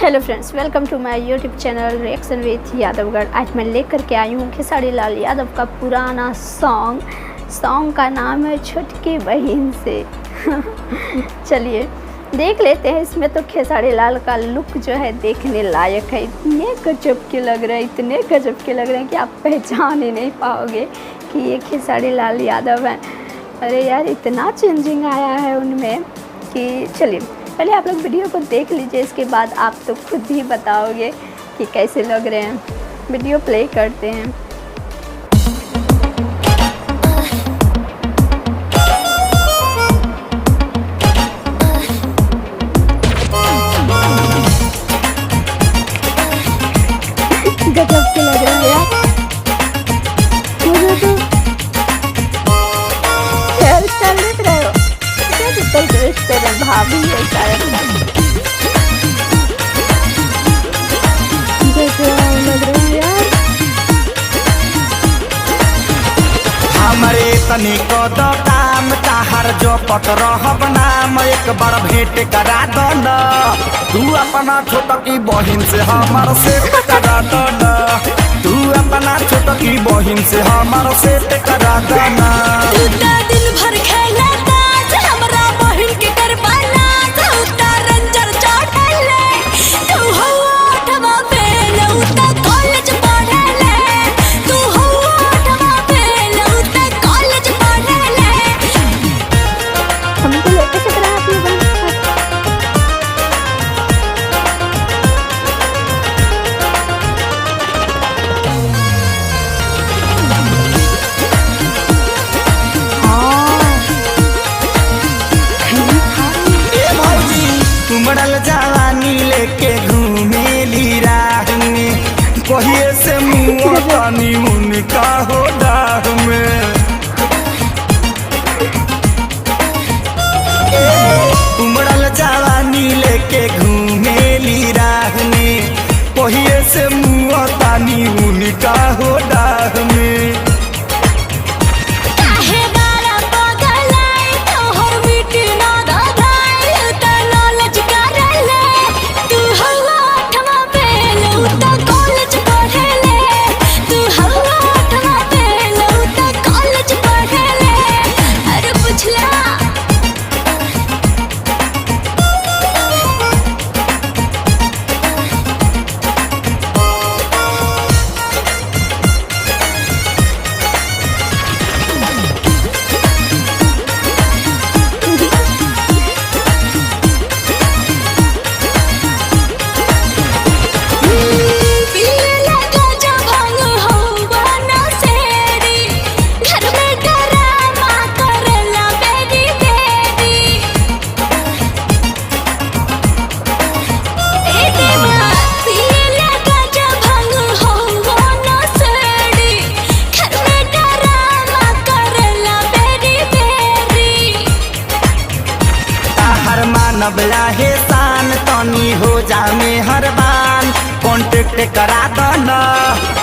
Hello friends, welcome to my YouTube channel reaction with Yadavgarh. आज मैं लेकर के आई हूँ खेसारी लाल यादव का पुराना सॉन्ग का नाम है छुटकी बहन से। चलिए देख लेते हैं। इसमें तो खेसारी लाल का लुक जो है देखने लायक है। इतने गजब के लग रहे हैं कि आप पहचान ही नहीं पाओगे कि ये खेसारी लाल यादव हैं। अरे यार, इतना चेंजिंग आया है उनमें कि चलिए पहले आप लोग वीडियो को देख लीजिए, इसके बाद आप तो खुद ही बताओगे कि कैसे लग रहे हैं। वीडियो प्ले करते हैं। गजब के लग रहे हैं यार। मुझे तो हेयर स्टाइल देख रहे हो, भाभी है शायद। लग रहे हैं यार। हमारे तनिको दो काम ताहर जो पट रहब नाम एक बार भेंट करा दो न। तू अपना छोटकी बहिन से हमार सेट करा दो न। तू अपना छोटकी बहिन से हमार सेट करा दो न। दिन भर खेला ताज हमरा बहिन के करवाना उता रंजर चढ़ले। तू हो आठवां फेल उता कॉलेज पढ़ले। तू हो आठवां फेल उता कॉलेज पढ़ले। हमको लेके चल रहा है अपनी बहन। उमड़ल जवानी लेके घूमेली राह में, कहिए से मुँह पानी उनका हो डाह में। उमड़ल जवानी लेके घूमेली राह में, कहिए से मुँह पानी उनका हो डाह में। नबला हे शान तनी हो जा मेहरबान, कॉन्टेक्ट करा दो न।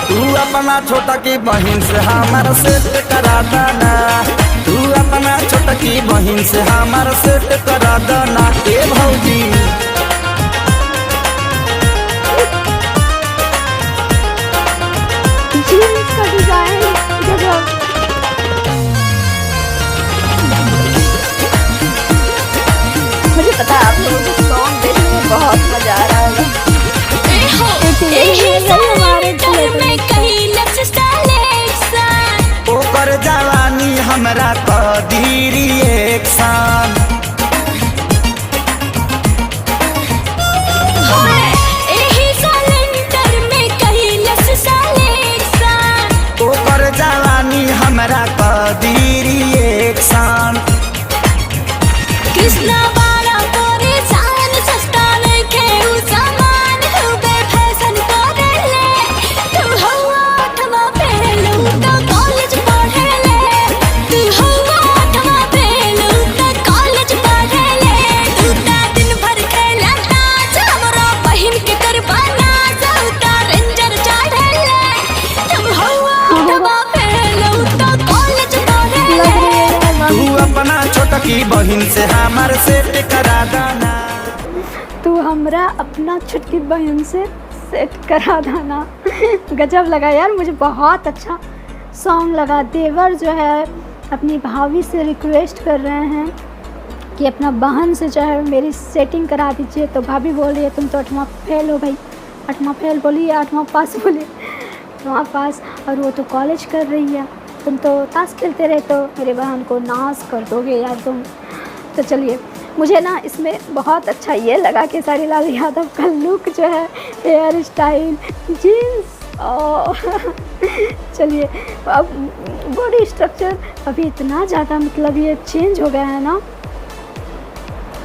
तू अपना छोटकी बहिन से हमार सेट करा दो न। तू अपना छोटकी बहिन से हमार सेट करा दो न। ए भौजी जीन्स का डिजाइन गजब। मुझे पता है आप लोगों को सॉन्ग देखने में बहुत मजा आ रहा होगा। ओकर जवानी हमरा कदीरी एक सान। ओकर जवानी हमरा कदीरी एक सान। कृष्णा बारा तोरे शान सस्ता लेके उ सामान खूबे फैशन करेले। तू हो आठवां फेल उता कॉलेज पढ़ले। तू हो आठवां फेल उता कॉलेज पढ़ले। तू दिन भर खेला ताज हमरा बहिन के करवाना उता रंजर चढ़ले। तू हो आठवां फेल उता कॉलेज पढ़ले। तू अपना छोटकी बहिन से हमार सेट करा दाना। तू हमरा अपना छुटकी बहन से सेट करा देना। गजब लगा यार, मुझे बहुत अच्छा सॉन्ग लगा। देवर जो है अपनी भाभी से रिक्वेस्ट कर रहे हैं कि अपना बहन से जो है मेरी सेटिंग करा दीजिए। तो भाभी बोल रही है तुम तो 8वां फेल हो भाई, 8वां फेल बोलिए, 8वां पास बोलिए, 8वां पास, और वो तो कॉलेज कर रही है। तुम तो ताश खेलते रहे तो मेरे बहन को नाश कर दोगे यार तुम। तो चलिए, मुझे ना इसमें बहुत अच्छा ये लगा कि खेसारी लाल यादव का लुक जो है, हेयर स्टाइल, जीन्स, चलिए अब बॉडी स्ट्रक्चर अभी इतना ज़्यादा मतलब ये चेंज हो गया है ना,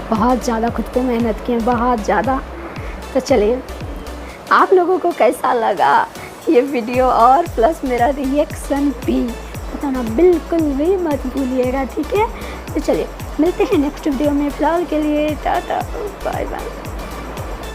बहुत ज़्यादा खुद पे मेहनत की है, बहुत ज़्यादा। तो चलिए, आप लोगों को कैसा लगा ये वीडियो और प्लस मेरा रिएक्शन भी बताना बिल्कुल भी मत भूलिएगा, ठीक है। तो चलिए मिलते हैं नेक्स्ट वीडियो में, फ़िलहाल के लिए टाटा बाय बाय।